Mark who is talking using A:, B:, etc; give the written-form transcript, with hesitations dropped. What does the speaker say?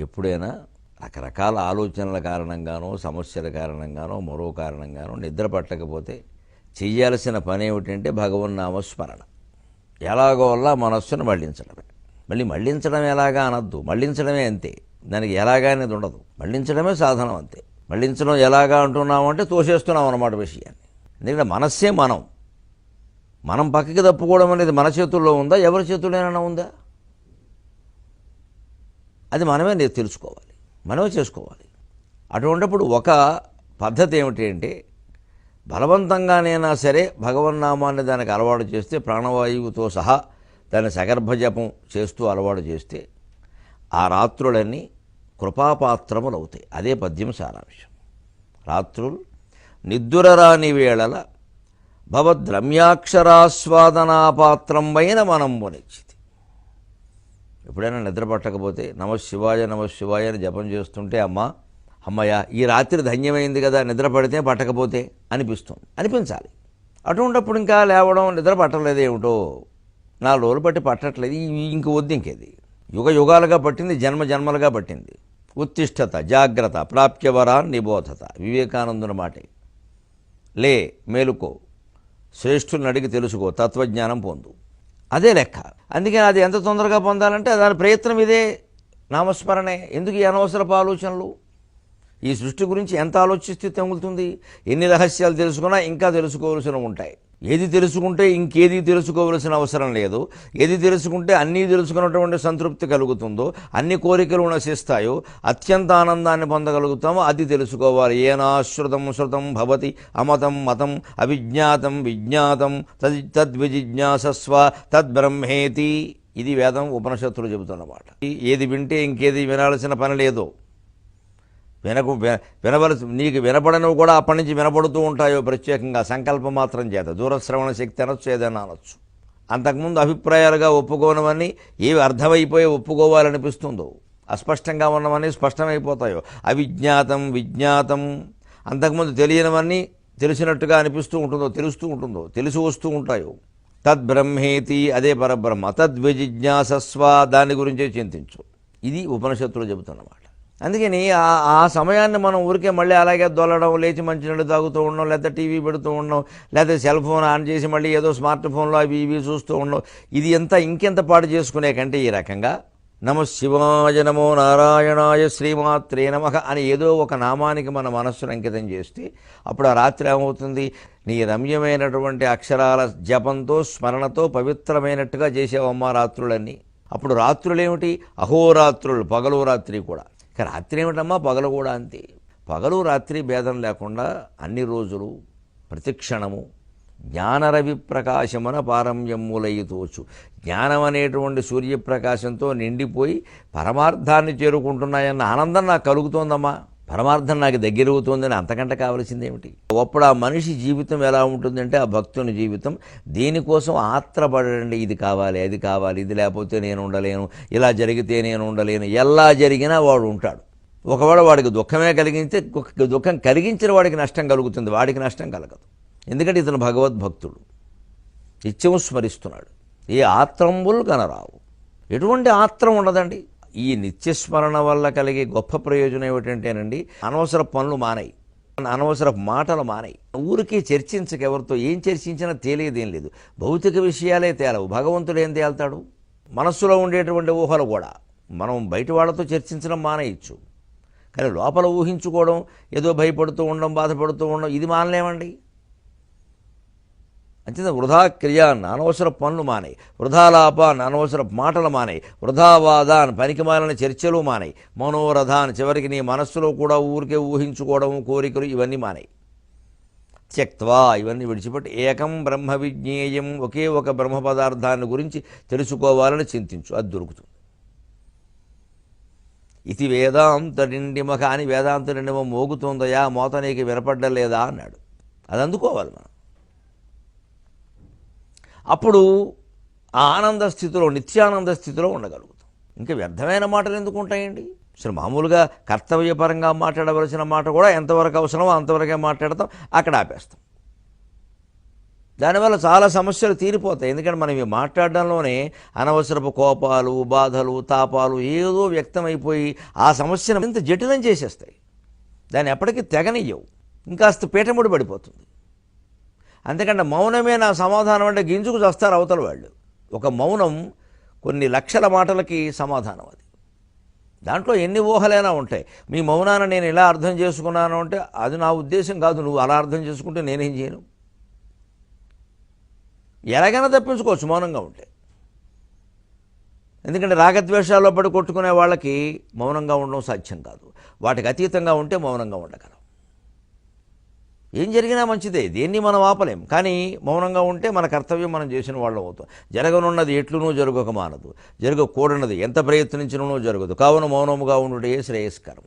A: ఎప్పుడైనా రకరకాల ఆలోచనల కారణంగానో సమస్యల కారణంగానో మరో కారణంగానో నిద్ర పట్టకపోతే చేయాల్సిన పని ఏమిటంటే భగవన్నామస్మరణ. ఎలాగోలా మనస్సును మళ్లించడమే. మళ్లించడం ఎలాగా అనద్దు, మళ్లించడమే అంతే. దానికి ఎలాగా అనేది ఉండదు, మళ్లించడమే సాధనం అంతే. మళ్లించడం ఎలాగా అంటున్నామంటే తోసేస్తున్నాం అన్నమాట విషయాన్ని. ఎందుకంటే మనస్సే మనం పక్కకి తప్పుకోవడం అనేది మన చేతుల్లో ఉందా, ఎవరి చేతుల్లోనైనా ఉందా? అది మనమే తెలుసుకోవాలి, మనమే చేసుకోవాలి. అటువంటిప్పుడు ఒక పద్ధతి ఏమిటి అంటే బలవంతంగానైనా సరే భగవన్నామాన్ని దానికి అలవాటు చేస్తే, ప్రాణవాయువుతో సహా దాన్ని సగర్భజపం చేస్తూ అలవాటు చేస్తే ఆ రాత్రులన్నీ కృపాపాత్రములు అవుతాయి. అదే పద్యం సారాంశం. రాత్రులు నిద్దురరాని వేళల భవద్రమ్యాక్షరాస్వాదనాపాత్రంపైన మనం మునిచ్చితి. ఎప్పుడైనా నిద్ర పట్టకపోతే నమశివాయ నమశివాయ అని జపం చేస్తుంటే అమ్మయ్య ఈ రాత్రి ధన్యమైంది కదా, నిద్ర పడితే పట్టకపోతే అనిపించాలి. అటువంటిప్పుడు ఇంకా లేవడం, నిద్ర పట్టలేదు ఏమిటో 4 రోజులు పట్టి పట్టట్లేదు, ఇంక వద్దు, ఇంకేది యుగాలుగా పట్టింది, జన్మలుగా పట్టింది. ఉత్తిష్టత జాగ్రత్త ప్రాప్యవరాన్ నిబోధత, వివేకానందుని మాటే. లే మేలుకో, శ్రేష్ఠుల్ని అడిగి తెలుసుకో, తత్వజ్ఞానం పొందు, అదే లెక్క. అందుకని అది ఎంత తొందరగా పొందాలంటే దాని ప్రయత్నం ఇదే, నామస్మరణే. ఎందుకు ఈ అనవసరపు ఆలోచనలు? ఈ సృష్టి గురించి ఎంత ఆలోచిస్తే తెగులుతుంది? ఎన్ని రహస్యాలు తెలుసుకున్నా ఇంకా తెలుసుకోవలసినవి ఉంటాయి. ఏది తెలుసుకుంటే ఇంకేది తెలుసుకోవలసిన అవసరం లేదు, ఏది తెలుసుకుంటే అన్నీ తెలుసుకున్నటువంటి సంతృప్తి కలుగుతుందో, అన్ని కోరికలు నశిస్తాయో, అత్యంత ఆనందాన్ని పొందగలుగుతామో అది తెలుసుకోవాలి. ఏనాశ్రుతం శృతం భవతి అమతం మతం అవిజ్ఞాతం విజ్ఞాతం తద్విజిజ్ఞాసస్వ తద్బ్రహ్మేతి. ఇది వేదం, ఉపనిషత్తులు చెబుతున్నమాట. ఏది వింటే ఇంకేది వినాల్సిన పని లేదో, నీకు వినపడనవి కూడా అప్పటి నుంచి వినపడుతూ ఉంటాయో, ప్రత్యేకంగా సంకల్పం మాత్రం చేత. దూరశ్రవణ శక్తి అనొచ్చు, ఏదైనా అనొచ్చు. అంతకుముందు అభిప్రాయాలుగా ఒప్పుకోనవన్నీ ఏవి అర్థమైపోయి ఒప్పుకోవాలనిపిస్తుందో, అస్పష్టంగా ఉన్నవన్నీ స్పష్టమైపోతాయో, అవిజ్ఞాతం విజ్ఞాతం, అంతకుముందు తెలియనివన్నీ తెలిసినట్టుగా అనిపిస్తూ ఉంటుందో, తెలిసి వస్తూ ఉంటాయో, తద్బ్రహ్మేతి, అదే పరబ్రహ్మ. తద్విజిజ్ఞాసస్వ, దాని గురించే చింతించు. ఇది ఉపనిషత్తులు చెబుతున్నమాట. అందుకని ఆ సమయాన్ని మనం ఊరికే మళ్ళీ అలాగే దొల్లడం, లేచి మంచినీళ్ళు తాగుతూ ఉండడం, లేదా టీవీ పెడుతూ ఉండడం, లేదా సెల్ ఫోన్ ఆన్ చేసి మళ్ళీ ఏదో స్మార్ట్ ఫోన్లో అవి ఇవి చూస్తూ ఉండడం, ఇది ఇంకెంత పాటు చేసుకునే కంటే ఈ రకంగా నమ శివాయ నమో నారాయణాయ శ్రీమాత్రే నమః అని ఏదో ఒక నామానికి మన మనస్సును అంకితం చేస్తే అప్పుడు ఆ రాత్రి ఏమవుతుంది? నీ రమ్యమైనటువంటి అక్షరాల జపంతో స్మరణతో పవిత్రమైనట్టుగా చేసేవమ్మ రాత్రులన్నీ. అప్పుడు రాత్రులేమిటి? అహోరాత్రులు, పగలు రాత్రి కూడా. రాత్రి ఏమిటమ్మా, పగలు కూడా అంతే. పగలు రాత్రి భేదం లేకుండా అన్ని రోజులు ప్రతిక్షణము జ్ఞానరవి ప్రకాశమున పారమ్యములైతోచు, జ్ఞానం అనేటువంటి సూర్యప్రకాశంతో నిండిపోయి పరమార్థాన్ని చేరుకుంటున్నాయన్న ఆనందం నాకు కలుగుతోందమ్మా. పరమార్థం నాకు దగ్గరవుతోందని అంతకంటే కావలసిందేమిటి? అప్పుడు ఆ మనిషి జీవితం ఎలా ఉంటుందంటే, ఆ భక్తుని జీవితం దీనికోసం ఆత్రపడండి. ఇది కావాలి, అది కావాలి, ఇది లేకపోతే నేను ఉండలేను, ఇలా జరిగితే నేను ఉండలేను. ఎలా జరిగినా వాడు ఉంటాడు. ఒకవేళ వాడికి దుఃఖమే కలిగితే, దుఃఖం కలిగించిన వాడికి నష్టం కలుగుతుంది, వాడికి నష్టం కలగదు. ఎందుకంటే ఇతను భగవద్భక్తుడు, నిత్యం స్మరిస్తున్నాడు. ఏ ఆత్రంబులు కనరావు, ఎటువంటి ఆత్రం ఉండదండి. ఈ నిత్యస్మరణ వల్ల కలిగే గొప్ప ప్రయోజనం ఏమిటంటేనండి, అనవసర పనులు మానాయి, అనవసర మాటలు మానాయి. ఊరికి చర్చించక, ఎవరితో ఏం చర్చించినా తేలియదేం లేదు. భౌతిక విషయాలే తేలవు, భగవంతుడు ఏం తేల్తాడు? మనస్సులో ఉండేటువంటి ఊహలు కూడా మనం బయట వాళ్ళతో చర్చించడం మానేయచ్చు, కానీ లోపల ఊహించుకోవడం, ఏదో భయపడుతూ ఉండడం, బాధపడుతూ ఉండడం, ఇది మానలేమండి. అంతే. వృధా క్రియాన్ని, అనవసర పనులు మానాయి, వృధాలాపాన్ని, అనవసర మాటలు మానాయి, వృధావాదాన్ని, పనికిమాలిన చర్చలు మానాయి, మనోరథాన్ని, చివరికి నీ మనస్సులో కూడా ఊరికే ఊహించుకోవడం, కోరికలు, ఇవన్నీ మానాయి. త్యక్త్వా, ఇవన్నీ విడిచిపెట్టి ఏకం బ్రహ్మ విజ్ఞేయం, ఒకే ఒక బ్రహ్మ పదార్థాన్ని గురించి తెలుసుకోవాలని చింతించు, అది దొరుకుతుంది. ఇది వేదాంతడిండిమక అని వేదాంతడిండిమ మోగుతోందయా, మోత నీకు వినపడ్డలేదా అన్నాడు. అది అందుకోవాలి మనం. అప్పుడు ఆ ఆనంద స్థితిలో, నిత్యానంద స్థితిలో ఉండగలుగుతాం. ఇంకా వ్యర్థమైన మాటలు ఎందుకు ఉంటాయండి? అసలు మామూలుగా కర్తవ్యపరంగా మాట్లాడవలసిన మాట కూడా ఎంతవరకు అవసరమో అంతవరకే మాట్లాడతాం, అక్కడ ఆపేస్తాం. దానివల్ల చాలా సమస్యలు తీరిపోతాయి. ఎందుకంటే మనం ఇవి మాట్లాడడంలోనే అనవసరపు కోపాలు, బాధలు, తాపాలు ఏదో వ్యక్తమైపోయి ఆ సమస్యను ఇంత జటిలం చేసేస్తాయి. దాన్ని ఎప్పటికీ తెగనియ్యవు, ఇంకాస్త పీఠముడి పడిపోతుంది. అంతకంటే మౌనమే నా సమాధానం అంటే గింజుకు చేస్తారు అవతల వాళ్ళు. ఒక మౌనం కొన్ని లక్షల మాటలకి సమాధానం. అది దాంట్లో ఎన్ని ఊహలైనా ఉంటాయి. మీ మౌనాన్ని నేను ఇలా అర్థం చేసుకున్నాను అంటే అది నా ఉద్దేశం కాదు, నువ్వు అలా అర్థం చేసుకుంటే నేనేం చేయను. ఎలాగైనా తప్పించుకోవచ్చు మౌనంగా ఉంటే. ఎందుకంటే రాగద్వేషాల్లో పడి కొట్టుకునే వాళ్ళకి మౌనంగా ఉండడం సాధ్యం కాదు. వాటికి అతీతంగా ఉంటే మౌనంగా ఉండగలం. ఏం జరిగినా మంచిదే, దేన్ని మనం ఆపలేం. కానీ మౌనంగా ఉంటే మన కర్తవ్యం మనం చేసిన వాళ్ళం అవుతాం. జరగనున్నది ఎట్లునూ జరగక మానదు, జరగకూడనది ఎంత ప్రయత్నించినూ జరగదు. కావున మౌనముగా ఉండుటే శ్రేయస్కరం.